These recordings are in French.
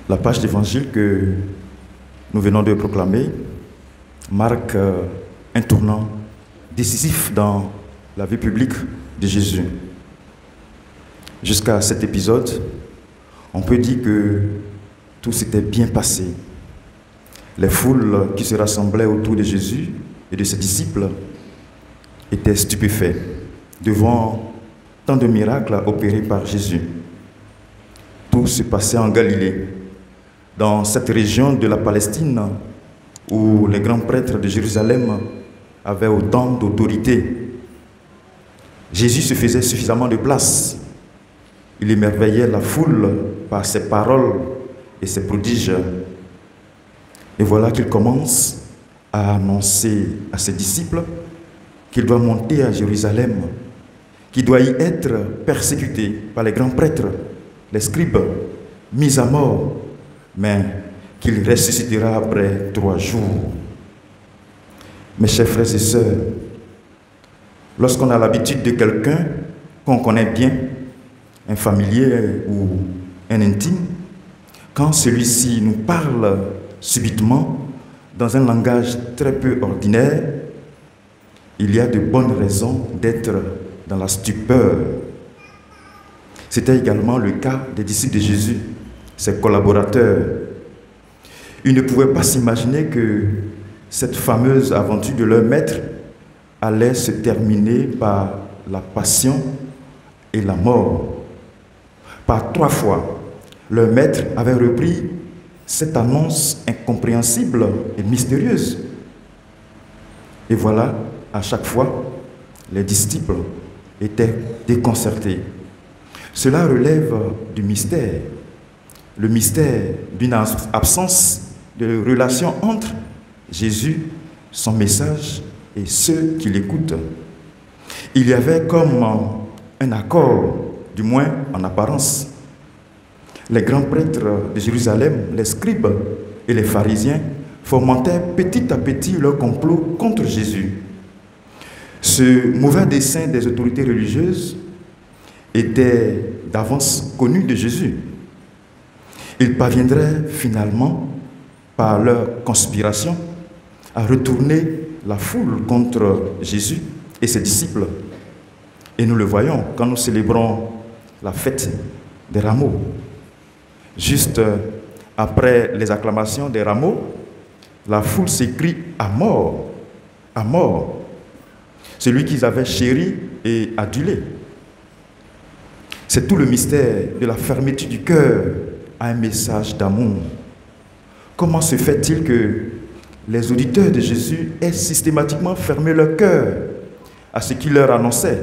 La page d'évangile que nous venons de proclamer marque un tournant décisif dans la vie publique de Jésus. Jusqu'à cet épisode, on peut dire que tout s'était bien passé. Les foules qui se rassemblaient autour de Jésus et de ses disciples étaient stupéfaits devant tant de miracles opérés par Jésus. Tout se passait en Galilée, dans cette région de la Palestine où les grands prêtres de Jérusalem avaient autant d'autorité. Jésus se faisait suffisamment de place. Il émerveillait la foule par ses paroles et ses prodiges. Et voilà qu'il commence à annoncer à ses disciples qu'il doit monter à Jérusalem, qu'il doit y être persécuté par les grands prêtres, les scribes, mis à mort, mais qu'il ressuscitera après 3 jours. Mes chers frères et sœurs, lorsqu'on a l'habitude de quelqu'un qu'on connaît bien, un familier ou un intime, quand celui-ci nous parle subitement dans un langage très peu ordinaire, il y a de bonnes raisons d'être dans la stupeur. C'était également le cas des disciples de Jésus, ses collaborateurs. Ils ne pouvaient pas s'imaginer que cette fameuse aventure de leur maître allait se terminer par la passion et la mort. Par 3 fois, leur maître avait repris cette annonce incompréhensible et mystérieuse. Et voilà, à chaque fois, les disciples étaient déconcertés. Cela relève du mystère, le mystère d'une absence de relation entre Jésus, son message et ceux qui l'écoutent. Il y avait comme un accord, du moins en apparence. Les grands prêtres de Jérusalem, les scribes et les pharisiens fomentaient petit à petit leur complot contre Jésus. Ce mauvais dessein des autorités religieuses était d'avance connu de Jésus. Ils parviendraient finalement, par leur conspiration, à retourner la foule contre Jésus et ses disciples. Et nous le voyons quand nous célébrons la fête des rameaux. Juste après les acclamations des rameaux, la foule s'écrie à mort, à mort, celui qu'ils avaient chéri et adulé. C'est tout le mystère de la fermeture du cœur à un message d'amour. Comment se fait-il que les auditeurs de Jésus aient systématiquement fermé leur cœur à ce qu'il leur annonçait?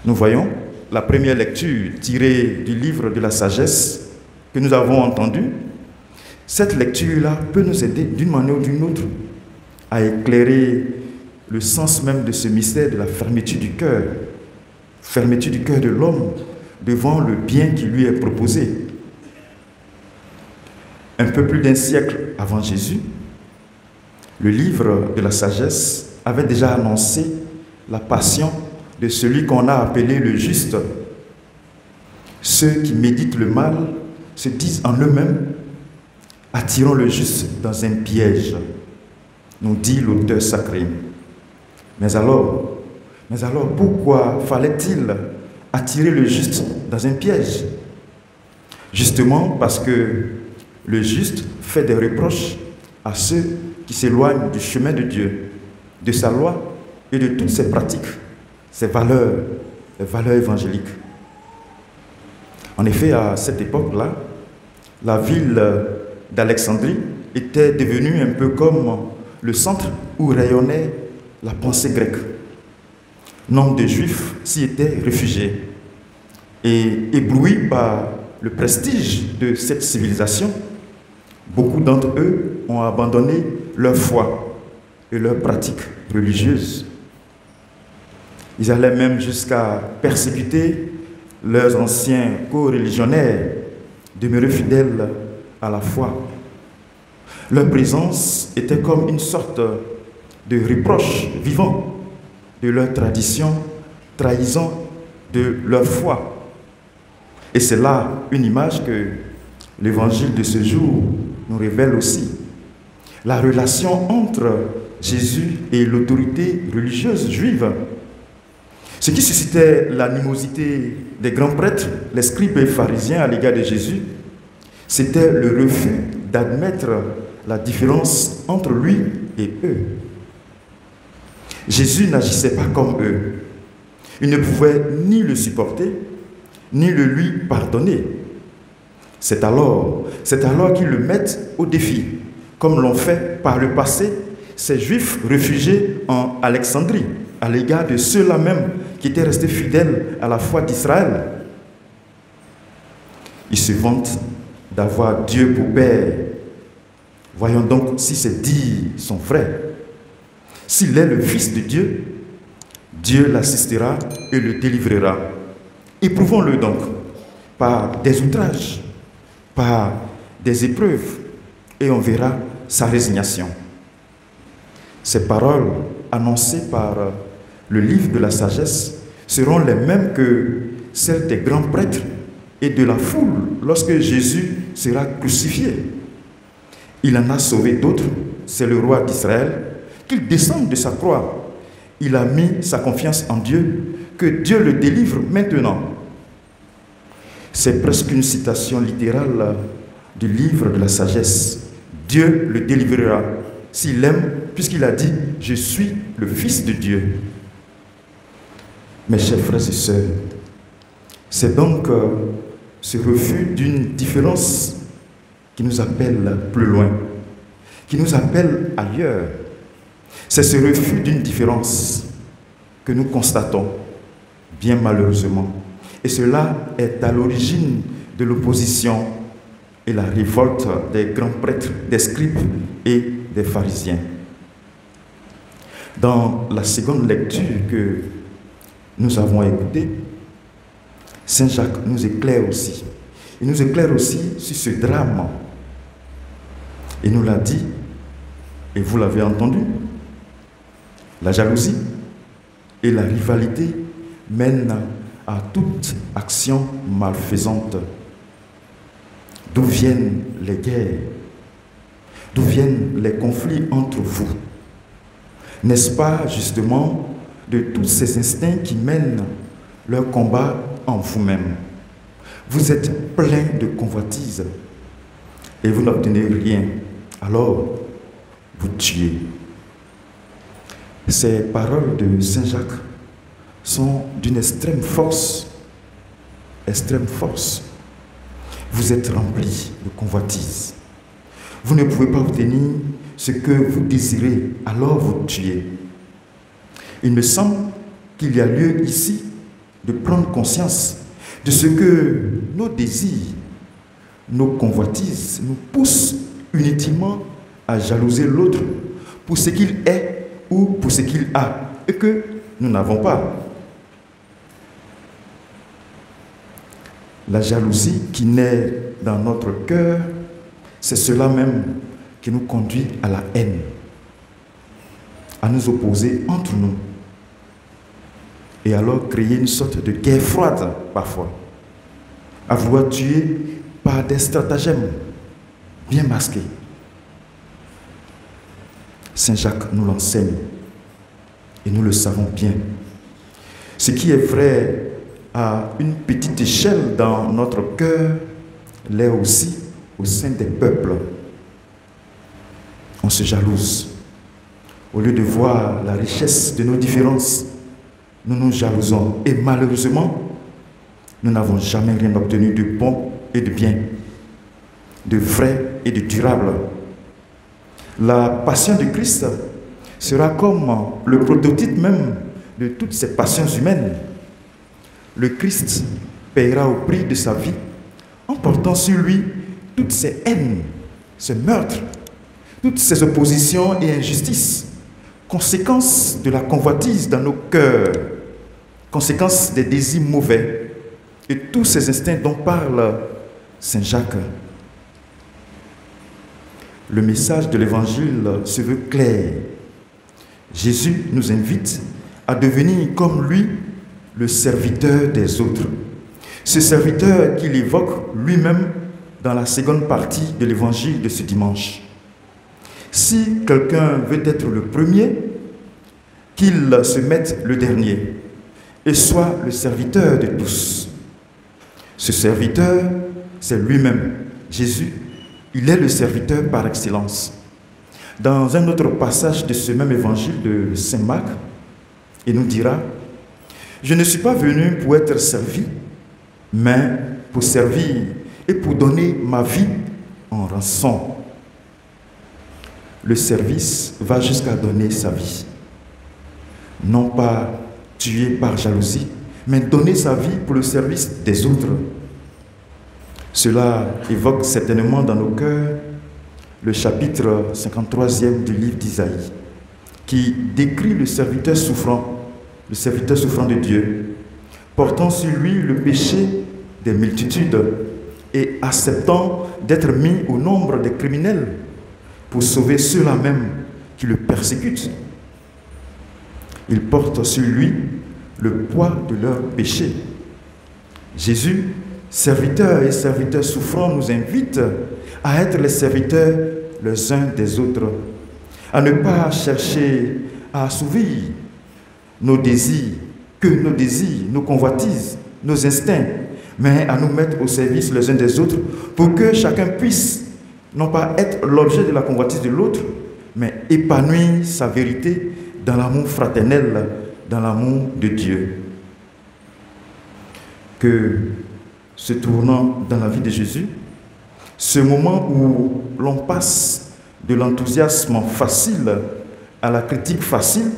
Nous voyons la première lecture tirée du livre de la sagesse que nous avons entendu. Cette lecture-là peut nous aider d'une manière ou d'une autre à éclairer le sens même de ce mystère de la fermeture du cœur de l'homme devant le bien qui lui est proposé. Un peu plus d'1 siècle avant Jésus, le livre de la sagesse avait déjà annoncé la passion de celui qu'on a appelé le juste. Ceux qui méditent le mal se disent en eux-mêmes: attirons le juste dans un piège, nous dit l'auteur sacré. Mais alors, pourquoi fallait-il attirer le juste dans un piège? Justement parce que le juste fait des reproches à ceux qui s'éloignent du chemin de Dieu, de sa loi et de toutes ses pratiques, ses valeurs, les valeurs évangéliques. En effet, à cette époque-là, la ville d'Alexandrie était devenue un peu comme le centre où rayonnait la pensée grecque. Nombre de Juifs s'y étaient réfugiés. Et éblouis par le prestige de cette civilisation, beaucoup d'entre eux ont abandonné leur foi et leurs pratiques religieuses. Ils allaient même jusqu'à persécuter leurs anciens co-religionnaires, demeurés fidèles à la foi. Leur présence était comme une sorte de reproche vivant de leur tradition, trahison de leur foi. Et c'est là une image que l'évangile de ce jour nous révèle aussi la relation entre Jésus et l'autorité religieuse juive. Ce qui suscitait l'animosité des grands prêtres, les scribes et pharisiens à l'égard de Jésus, c'était le refus d'admettre la différence entre lui et eux. Jésus n'agissait pas comme eux. Ils ne pouvaient ni le supporter, ni le lui pardonner. C'est alors qu'ils le mettent au défi, comme l'ont fait par le passé ces Juifs réfugiés en Alexandrie, à l'égard de ceux-là même qui étaient restés fidèles à la foi d'Israël. Ils se vantent d'avoir Dieu pour Père. Voyons donc si ces dires sont vrais. S'il est le Fils de Dieu, Dieu l'assistera et le délivrera. Éprouvons-le donc par des outrages, par des épreuves, et on verra sa résignation. Ces paroles annoncées par le livre de la sagesse seront les mêmes que celles des grands prêtres et de la foule lorsque Jésus sera crucifié. Il en a sauvé d'autres, c'est le roi d'Israël, qu'il descende de sa croix. Il a mis sa confiance en Dieu, que Dieu le délivre maintenant. C'est presque une citation littérale du livre de la sagesse. Dieu le délivrera s'il aime, puisqu'il a dit « Je suis le Fils de Dieu ». Mes chers frères et sœurs, c'est donc ce refus d'une différence qui nous appelle plus loin, qui nous appelle ailleurs. C'est ce refus d'une différence que nous constatons, bien malheureusement. Et cela est à l'origine de l'opposition et la révolte des grands prêtres, des scribes et des pharisiens. Dans la seconde lecture que nous avons écoutée, Saint Jacques nous éclaire aussi. Il nous éclaire aussi sur ce drame. Il nous l'a dit, et vous l'avez entendu, la jalousie et la rivalité mènent à toute action malfaisante. D'où viennent les guerres? D'où viennent les conflits entre vous? N'est-ce pas justement de tous ces instincts qui mènent leur combat en vous-même? Vous êtes plein de convoitises et vous n'obtenez rien. Alors, vous tuez. Ces paroles de Saint Jacques sont d'une extrême force. Extrême force. Vous êtes remplis de convoitises. Vous ne pouvez pas obtenir ce que vous désirez, alors vous tuez. Il me semble qu'il y a lieu ici de prendre conscience de ce que nos désirs, nos convoitises nous poussent inutilement à jalouser l'autre pour ce qu'il est ou pour ce qu'il a et que nous n'avons pas. La jalousie qui naît dans notre cœur, c'est cela même qui nous conduit à la haine, à nous opposer entre nous et alors créer une sorte de guerre froide parfois, à vouloir tuer par des stratagèmes bien masqués. Saint Jacques nous l'enseigne et nous le savons bien. Ce qui est vrai à une petite échelle dans notre cœur l'est aussi au sein des peuples. On se jalouse. Au lieu de voir la richesse de nos différences, nous nous jalousons. Et malheureusement, nous n'avons jamais rien obtenu de bon et de bien, de vrai et de durable. La passion de Christ sera comme le prototype même de toutes ces passions humaines. Le Christ paiera au prix de sa vie en portant sur lui toutes ces haines, ces meurtres, toutes ces oppositions et injustices, conséquences de la convoitise dans nos cœurs, conséquences des désirs mauvais et tous ces instincts dont parle Saint Jacques. Le message de l'Évangile se veut clair. Jésus nous invite à devenir comme lui le serviteur des autres. Ce serviteur qu'il évoque lui-même dans la seconde partie de l'évangile de ce dimanche. Si quelqu'un veut être le premier, qu'il se mette le dernier et soit le serviteur de tous. Ce serviteur, c'est lui-même, Jésus. Il est le serviteur par excellence. Dans un autre passage de ce même évangile de Saint Marc, il nous dira: je ne suis pas venu pour être servi, mais pour servir et pour donner ma vie en rançon. Le service va jusqu'à donner sa vie. Non pas tuer par jalousie, mais donner sa vie pour le service des autres. Cela évoque certainement dans nos cœurs le chapitre 53e du livre d'Isaïe, qui décrit le serviteur souffrant de Dieu, portant sur lui le péché des multitudes et acceptant d'être mis au nombre des criminels pour sauver ceux-là même qui le persécutent. Il porte sur lui le poids de leurs péchés. Jésus, serviteur et serviteur souffrant, nous invite à être les serviteurs les uns des autres, à ne pas chercher à assouvir nos désirs, nos convoitises, nos instincts, mais à nous mettre au service les uns des autres pour que chacun puisse non pas être l'objet de la convoitise de l'autre, mais épanouir sa vérité dans l'amour fraternel, dans l'amour de Dieu. Que ce tournant dans la vie de Jésus, ce moment où l'on passe de l'enthousiasme facile à la critique facile,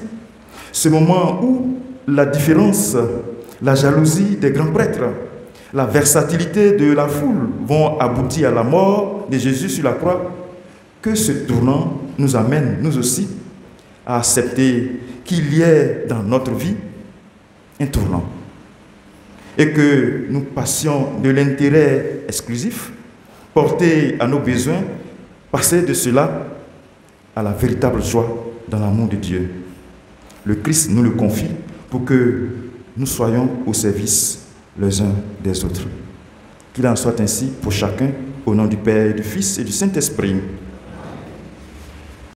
ce moment où la différence, la jalousie des grands prêtres, la versatilité de la foule vont aboutir à la mort de Jésus sur la croix, que ce tournant nous amène, nous aussi, à accepter qu'il y ait dans notre vie un tournant. Et que nous passions de l'intérêt exclusif, porté à nos besoins, passer de cela à la véritable joie dans l'amour de Dieu. Le Christ nous le confie pour que nous soyons au service les uns des autres. Qu'il en soit ainsi pour chacun, au nom du Père, du Fils et du Saint-Esprit.